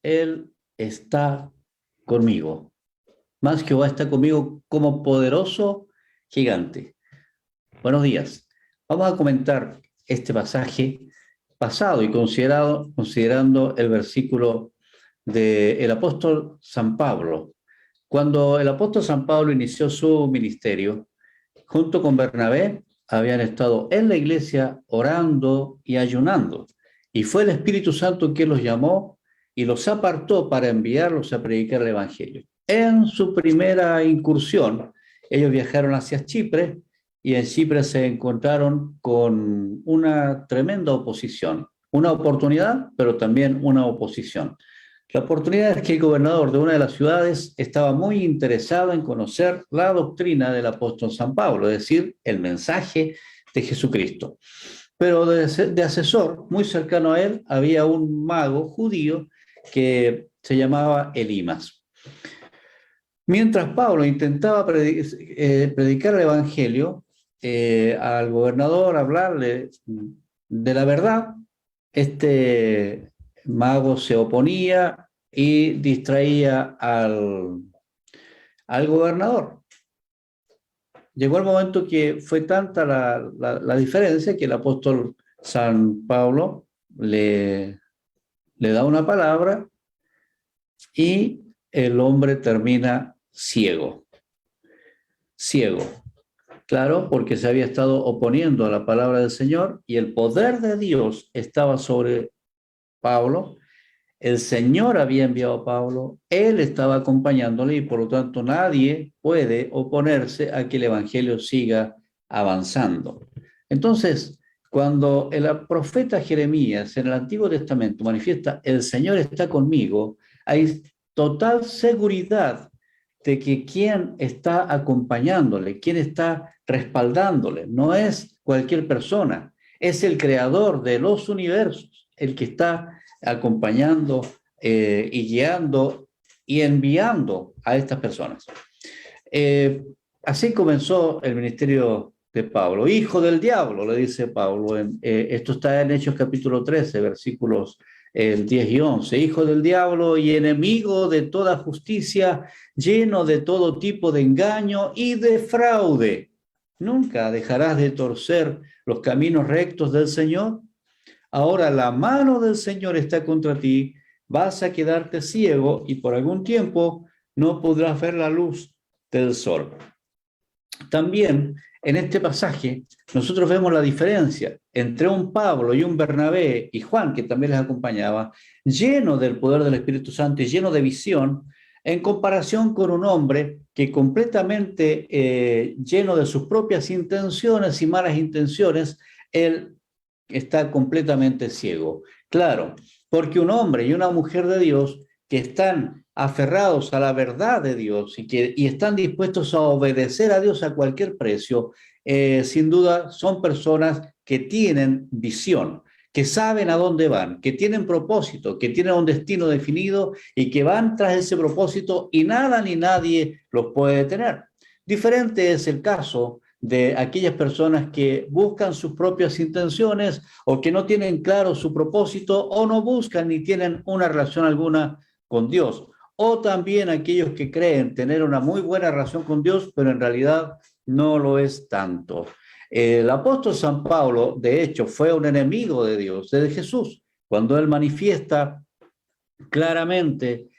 Él está conmigo. Más Jehová está conmigo como poderoso gigante. Buenos días. Vamos a comentar este pasaje pasado y considerando el versículo del apóstol San Pablo. Cuando el apóstol San Pablo inició su ministerio, junto con Bernabé, habían estado en la iglesia orando y ayunando. Y fue el Espíritu Santo quien los llamó y los apartó para enviarlos a predicar el Evangelio. En su primera incursión, ellos viajaron hacia Chipre y en Chipre se encontraron con una tremenda oposición. Una oportunidad, pero también una oposición. La oportunidad es que el gobernador de una de las ciudades estaba muy interesado en conocer la doctrina del apóstol San Pablo, es decir, el mensaje de Jesucristo. Pero de asesor, muy cercano a él, había un mago judío que se llamaba Elimas. Mientras Pablo intentaba predicar el Evangelio al gobernador, hablarle de la verdad, este mago se oponía y distraía al gobernador. Llegó el momento que fue tanta la diferencia que el apóstol San Pablo le da una palabra y el hombre termina ciego. Ciego. Claro, porque se había estado oponiendo a la palabra del Señor y el poder de Dios estaba sobre Pablo. El Señor había enviado a Pablo, Él estaba acompañándole y por lo tanto nadie puede oponerse a que el Evangelio siga avanzando. Entonces, cuando el profeta Jeremías en el Antiguo Testamento manifiesta, el Señor está conmigo, hay total seguridad de que quien está acompañándole, quien está respaldándole, no es cualquier persona, es el creador de los universos, el que está acompañando y guiando y enviando a estas personas. Así comenzó el ministerio de Pablo. Hijo del diablo, le dice Pablo. Esto está en Hechos capítulo 13, versículos 10 y 11. Hijo del diablo y enemigo de toda justicia, lleno de todo tipo de engaño y de fraude. ¿Nunca dejarás de torcer los caminos rectos del Señor? Ahora la mano del Señor está contra ti, vas a quedarte ciego y por algún tiempo no podrás ver la luz del sol. También en este pasaje nosotros vemos la diferencia entre un Pablo y un Bernabé y Juan, que también les acompañaba, lleno del poder del Espíritu Santo y lleno de visión, en comparación con un hombre que completamente lleno de sus propias intenciones y malas intenciones, él está completamente ciego. Claro, porque un hombre y una mujer de Dios que están aferrados a la verdad de Dios y están dispuestos a obedecer a Dios a cualquier precio, sin duda son personas que tienen visión, que saben a dónde van, que tienen propósito, que tienen un destino definido y que van tras ese propósito y nada ni nadie los puede detener. Diferente es el caso de aquellas personas que buscan sus propias intenciones o que no tienen claro su propósito o no buscan ni tienen una relación alguna con Dios. O también aquellos que creen tener una muy buena relación con Dios, pero en realidad no lo es tanto. El apóstol San Pablo, de hecho, fue un enemigo de Dios, de Jesús, cuando él manifiesta claramente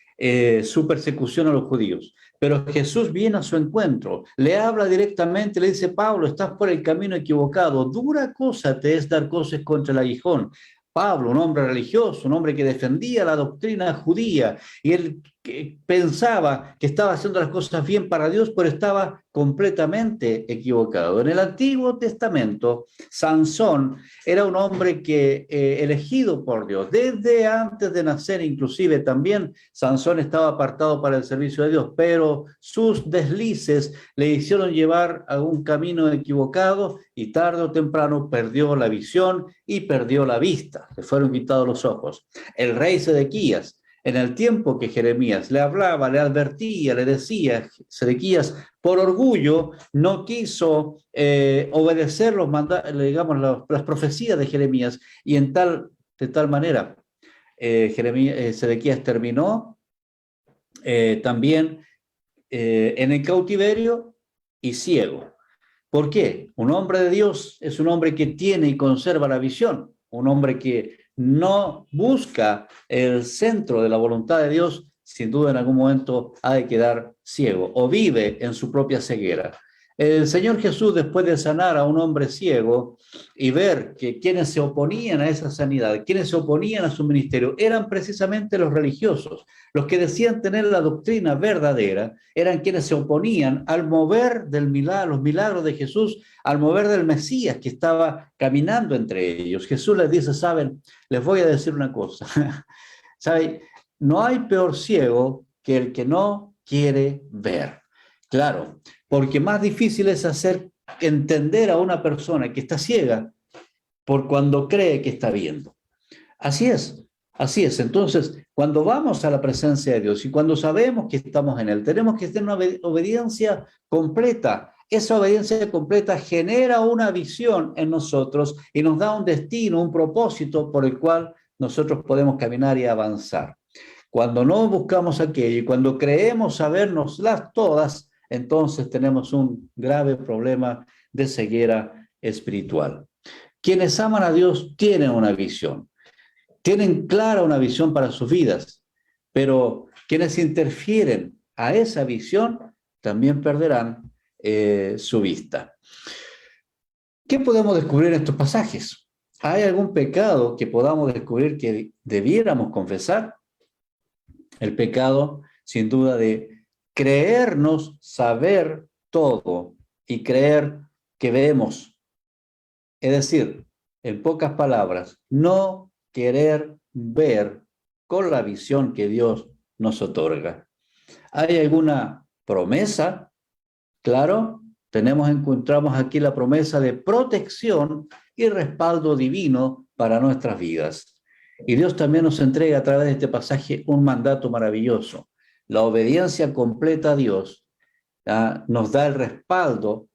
su persecución a los judíos. Pero Jesús viene a su encuentro, le habla directamente, le dice, Pablo, estás por el camino equivocado, dura cosa te es dar cosas contra el aguijón. Pablo, un hombre religioso, un hombre que defendía la doctrina judía, y él que pensaba que estaba haciendo las cosas bien para Dios, pero estaba completamente equivocado. En el Antiguo Testamento, Sansón era un hombre que elegido por Dios, desde antes de nacer inclusive también Sansón estaba apartado para el servicio de Dios, pero sus deslices le hicieron llevar a un camino equivocado y tarde o temprano perdió la visión y perdió la vista, le fueron quitados los ojos. El rey Sedequías, en el tiempo que Jeremías le hablaba, le advertía, le decía, Sedequías por orgullo no quiso obedecer digamos, las profecías de Jeremías y de tal manera Sedequías terminó también en el cautiverio y ciego. ¿Por qué? Un hombre de Dios es un hombre que tiene y conserva la visión, un hombre que no busca el centro de la voluntad de Dios, sin duda en algún momento ha de quedar ciego o vive en su propia ceguera. El Señor Jesús, después de sanar a un hombre ciego y ver que quienes se oponían a esa sanidad, quienes se oponían a su ministerio, eran precisamente los religiosos, los que decían tener la doctrina verdadera, eran quienes se oponían al mover del milagro, los milagros de Jesús, al mover del Mesías que estaba caminando entre ellos. Jesús les dice, saben, les voy a decir una cosa, ¿saben? No hay peor ciego que el que no quiere ver. Claro, porque más difícil es hacer entender a una persona que está ciega por cuando cree que está viendo. Así es, así es. Entonces, cuando vamos a la presencia de Dios y cuando sabemos que estamos en Él, tenemos que tener una obediencia completa. Esa obediencia completa genera una visión en nosotros y nos da un destino, un propósito por el cual nosotros podemos caminar y avanzar. Cuando no buscamos aquello y cuando creemos sabérnoslas todas, entonces tenemos un grave problema de ceguera espiritual. Quienes aman a Dios tienen una visión. Tienen clara una visión para sus vidas, pero quienes interfieren a esa visión también perderán su vista. ¿Qué podemos descubrir en estos pasajes? ¿Hay algún pecado que podamos descubrir que debiéramos confesar? El pecado, sin duda, de creernos saber todo y creer que vemos. Es decir, en pocas palabras, no querer ver con la visión que Dios nos otorga. ¿Hay alguna promesa? Claro, encontramos aquí la promesa de protección y respaldo divino para nuestras vidas. Y Dios también nos entrega a través de este pasaje un mandato maravilloso. La obediencia completa a Dios nos da el respaldo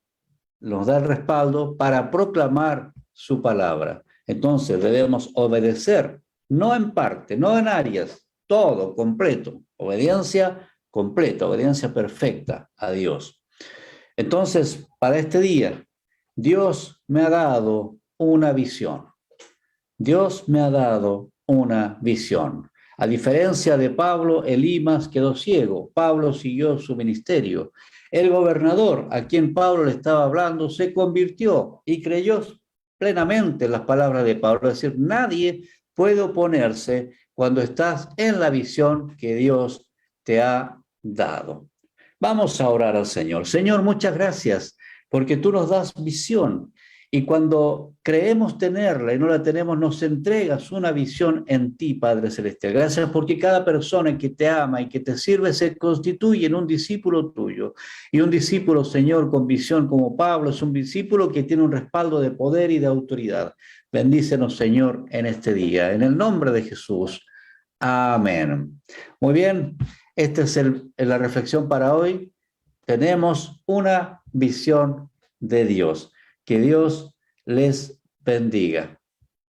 para proclamar su palabra. Entonces debemos obedecer, no en parte, no en áreas, todo completo, obediencia completa, obediencia perfecta a Dios. Entonces, para este día, Dios me ha dado una visión. Dios me ha dado una visión. A diferencia de Pablo, Elimas quedó ciego. Pablo siguió su ministerio. El gobernador a quien Pablo le estaba hablando se convirtió y creyó plenamente en las palabras de Pablo. Es decir, nadie puede oponerse cuando estás en la visión que Dios te ha dado. Vamos a orar al Señor. Señor, muchas gracias porque tú nos das visión. Y cuando creemos tenerla y no la tenemos, nos entregas una visión en ti, Padre Celestial. Gracias porque cada persona que te ama y que te sirve se constituye en un discípulo tuyo. Y un discípulo, Señor, con visión como Pablo, es un discípulo que tiene un respaldo de poder y de autoridad. Bendícenos, Señor, en este día. En el nombre de Jesús. Amén. Muy bien, esta es la reflexión para hoy. Tenemos una visión de Dios. Que Dios les bendiga.